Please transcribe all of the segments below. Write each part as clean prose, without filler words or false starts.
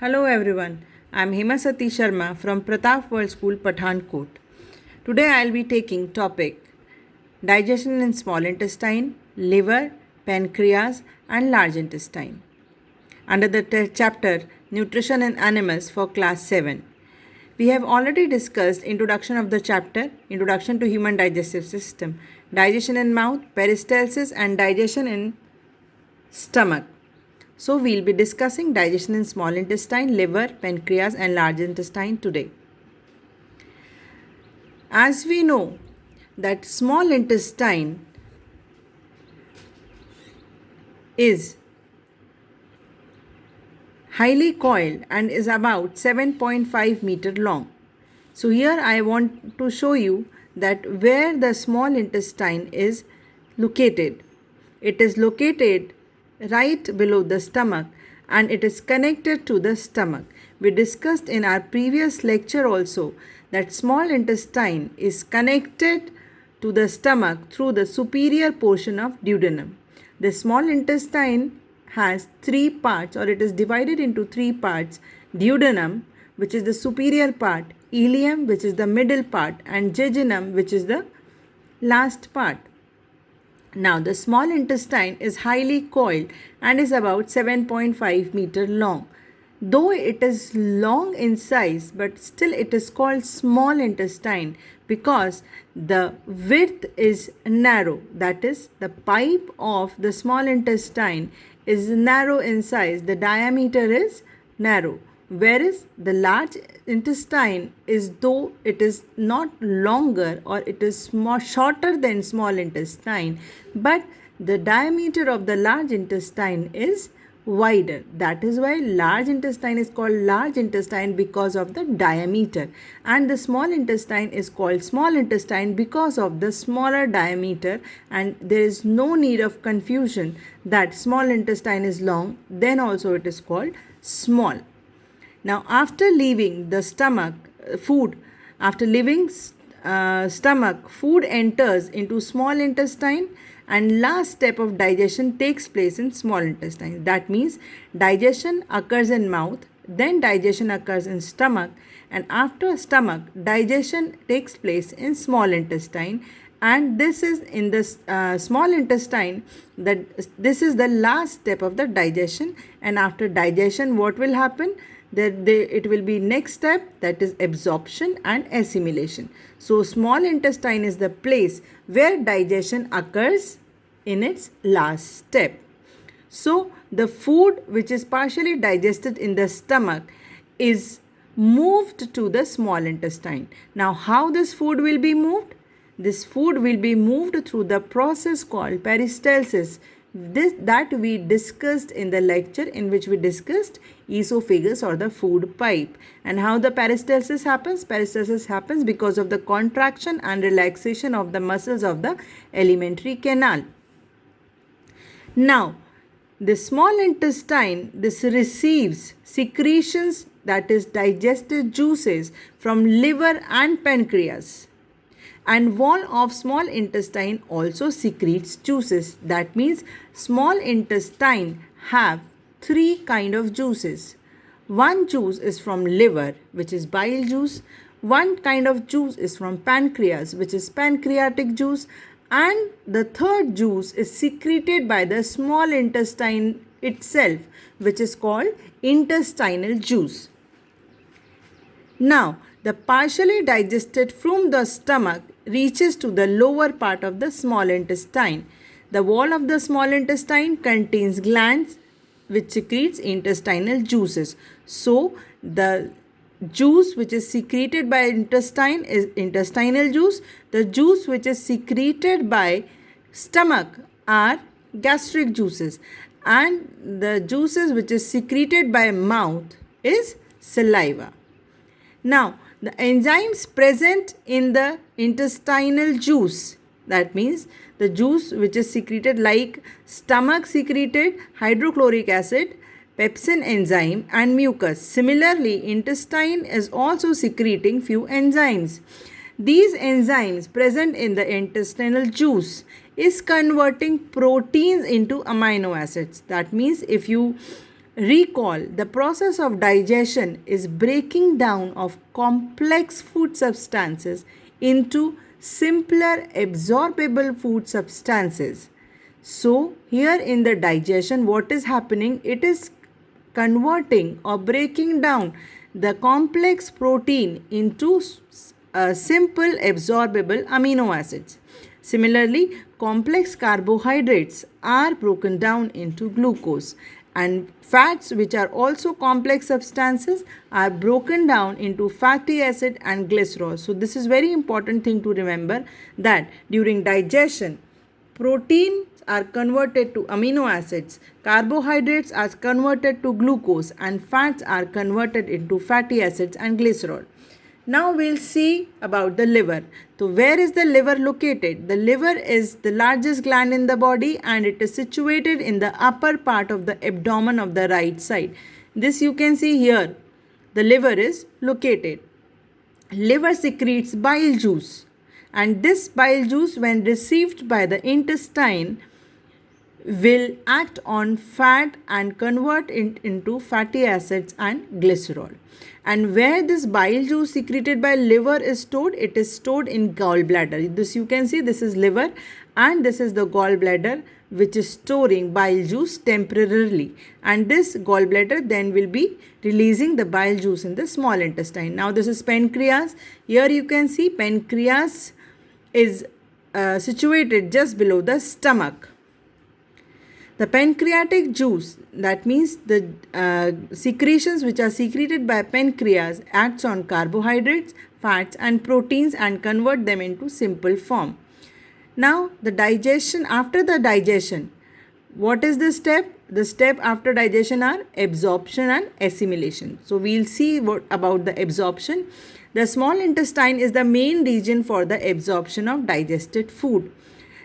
Hello everyone, I am Hema Sati Sharma from Pratap World School, Pathankot. Today I will be taking topic digestion in small intestine, liver, pancreas and large intestine under the chapter Nutrition in Animals for class 7. We have already discussed introduction of the chapter, Introduction to Human Digestive System, digestion in mouth, peristalsis and digestion in stomach. So we'll be discussing digestion in small intestine, liver, pancreas and large intestine today. As we know that small intestine is highly coiled and is about 7.5 meter long. So here I want to show you that where the small intestine is located. It is located right below the stomach and it is connected to the stomach. We discussed in our previous lecture also that small intestine is connected to the stomach through the superior portion of duodenum. The small intestine has three parts, or it is divided into three parts: duodenum, which is the superior part, ileum, which is the middle part, and jejunum, which is the last part. Now the small intestine is highly coiled and is about 7.5 meter long. Though it is long in size, but still it is called small intestine because the width is narrow. That is, the pipe of the small intestine is narrow in size. The diameter is narrow. Whereas the large intestine is, though it is not longer or it is shorter than small intestine, but the diameter of the large intestine is wider. That is why large intestine is called large intestine because of the diameter, and the small intestine is called small intestine because of the smaller diameter. And there is no need of confusion that small intestine is long, then also it is called small. Now, after leaving the stomach, food enters into small intestine, and last step of digestion takes place in small intestine. That means digestion occurs in mouth, then digestion occurs in stomach, and after stomach, digestion takes place in small intestine. And this is in the small intestine, that this is the last step of the digestion. And after digestion, what will happen? It will be next step, that is absorption and assimilation. So small intestine is the place where digestion occurs in its last step. So the food which is partially digested in the stomach is moved to the small intestine. Now how this food will be moved? This food will be moved through the process called peristalsis, that we discussed in the lecture in which we discussed esophagus or the food pipe. And how the peristalsis happens? Peristalsis happens because of the contraction and relaxation of the muscles of the alimentary canal. Now, the small intestine, this receives secretions, that is digested juices from liver and pancreas. And wall of small intestine also secretes juices. That means small intestine have three kind of juices. One juice is from liver, which is bile juice. One kind of juice is from pancreas, which is pancreatic juice. And the third juice is secreted by the small intestine itself, which is called intestinal juice. Now, the partially digested from the stomach reaches to the lower part of the small intestine. The wall of the small intestine contains glands which secretes intestinal juices. So, the juice which is secreted by intestine is intestinal juice. The juice which is secreted by stomach are gastric juices. And the juices which is secreted by mouth is saliva. Now, the enzymes present in the intestinal juice, that means the juice which is secreted, like stomach secreted hydrochloric acid, pepsin enzyme and mucus. Similarly, intestine is also secreting few enzymes. These enzymes present in the intestinal juice is converting proteins into amino acids. That means if you Recall, the process of digestion is breaking down of complex food substances into simpler absorbable food substances. So here in the digestion, what is happening? It is converting or breaking down the complex protein into simple absorbable amino acids. Similarly, complex carbohydrates are broken down into glucose, and fats, which are also complex substances, are broken down into fatty acid and glycerol. So this is very important thing to remember, that during digestion, proteins are converted to amino acids, carbohydrates are converted to glucose, and fats are converted into fatty acids and glycerol. Now we'll see about the liver. So where is the liver located? The liver is the largest gland in the body, and it is situated in the upper part of the abdomen of the right side. This you can see here. The liver is located. Liver secretes bile juice, and this bile juice, when received by the intestine, will act on fat and convert it into fatty acids and glycerol. And where this bile juice secreted by liver is stored, it is stored in gallbladder. This you can see, this is liver and this is the gallbladder, which is storing bile juice temporarily, and this gallbladder then will be releasing the bile juice in the small intestine. Now this is pancreas. Here you can see pancreas is situated just below the stomach. The pancreatic juice, that means the secretions which are secreted by pancreas, acts on carbohydrates, fats and proteins and convert them into simple form. Now the digestion, after the digestion, what is the step? The step after digestion are absorption and assimilation. So we'll see what about the absorption. The small intestine is the main region for the absorption of digested food.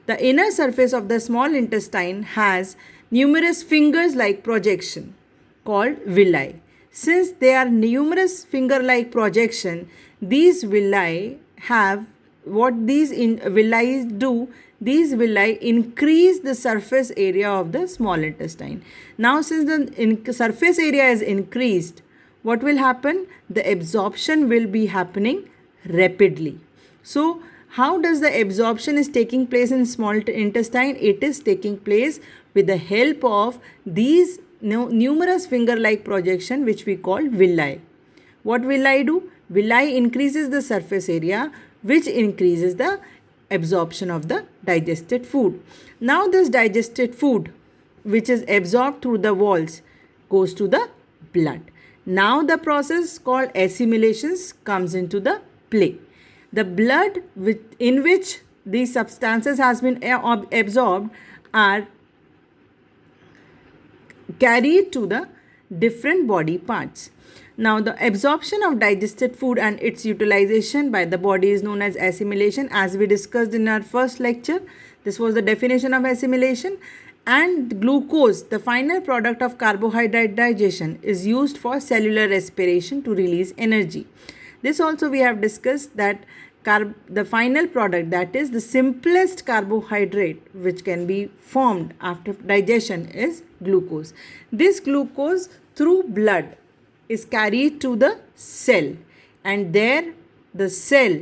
The inner surface of the small intestine has numerous fingers-like projection called villi. Since there are numerous finger-like projection, these villi have what these villi do. These villi increase the surface area of the small intestine. Now since the surface area is increased, what will happen? The absorption will be happening rapidly. So how does the absorption is taking place in small intestine? It is taking place with the help of these numerous finger-like projection, which we call villi. What villi do? Villi increases the surface area, which increases the absorption of the digested food. Now this digested food, which is absorbed through the walls, goes to the blood. Now the process called assimilations comes into the play. The blood in which these substances has been absorbed are carried to the different body parts. Now the absorption of digested food and its utilization by the body is known as assimilation, as we discussed in our first lecture. This was the definition of assimilation. And glucose, the final product of carbohydrate digestion, is used for cellular respiration to release energy. This also we have discussed, that the final product, that is the simplest carbohydrate which can be formed after digestion, is glucose. This glucose through blood is carried to the cell, and there the cell,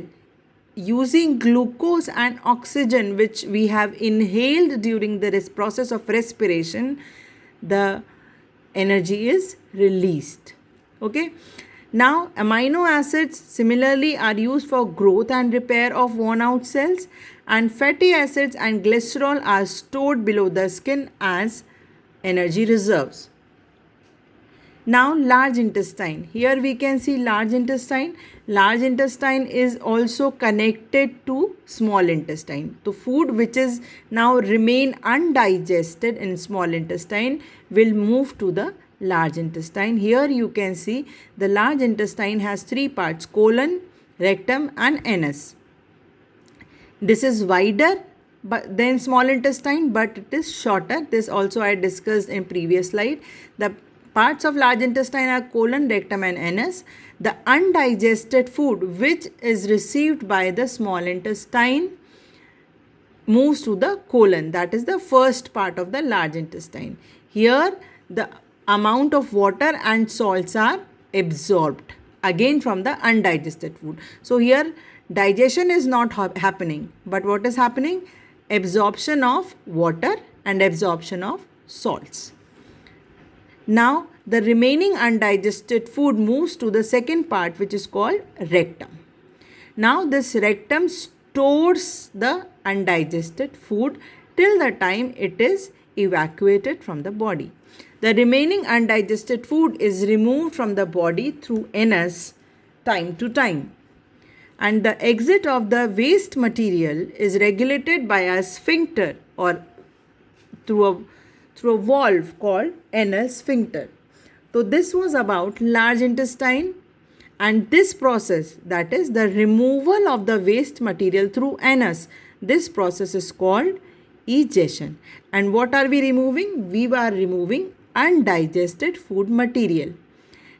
using glucose and oxygen which we have inhaled during the process of respiration, the energy is released. Okay. Now amino acids similarly are used for growth and repair of worn out cells, and fatty acids and glycerol are stored below the skin as energy reserves. Now large intestine. Here we can see large intestine. Large intestine is also connected to small intestine. The food which is now remain undigested in small intestine will move to the large intestine. Here you can see the large intestine has three parts: colon, rectum and anus. This is wider than small intestine, but it is shorter. This also I discussed in previous slide. The parts of large intestine are colon, rectum and anus. The undigested food which is received by the small intestine moves to the colon. That is the first part of the large intestine. Here the amount of water and salts are absorbed again from the undigested food. So here digestion is not happening, but what is happening? Absorption of water and absorption of salts. Now the remaining undigested food moves to the second part, which is called rectum. Now this rectum stores the undigested food till the time it is evacuated from the body. The remaining undigested food is removed from the body through anus time to time. And the exit of the waste material is regulated by a sphincter or through a valve called anal sphincter. So this was about large intestine, and this process, that is the removal of the waste material through anus, this process is called egestion. And what are we removing? We are removing undigested food material.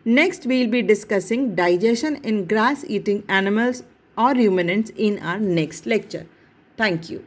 Next we will be discussing digestion in grass eating animals or ruminants in our next lecture. Thank you.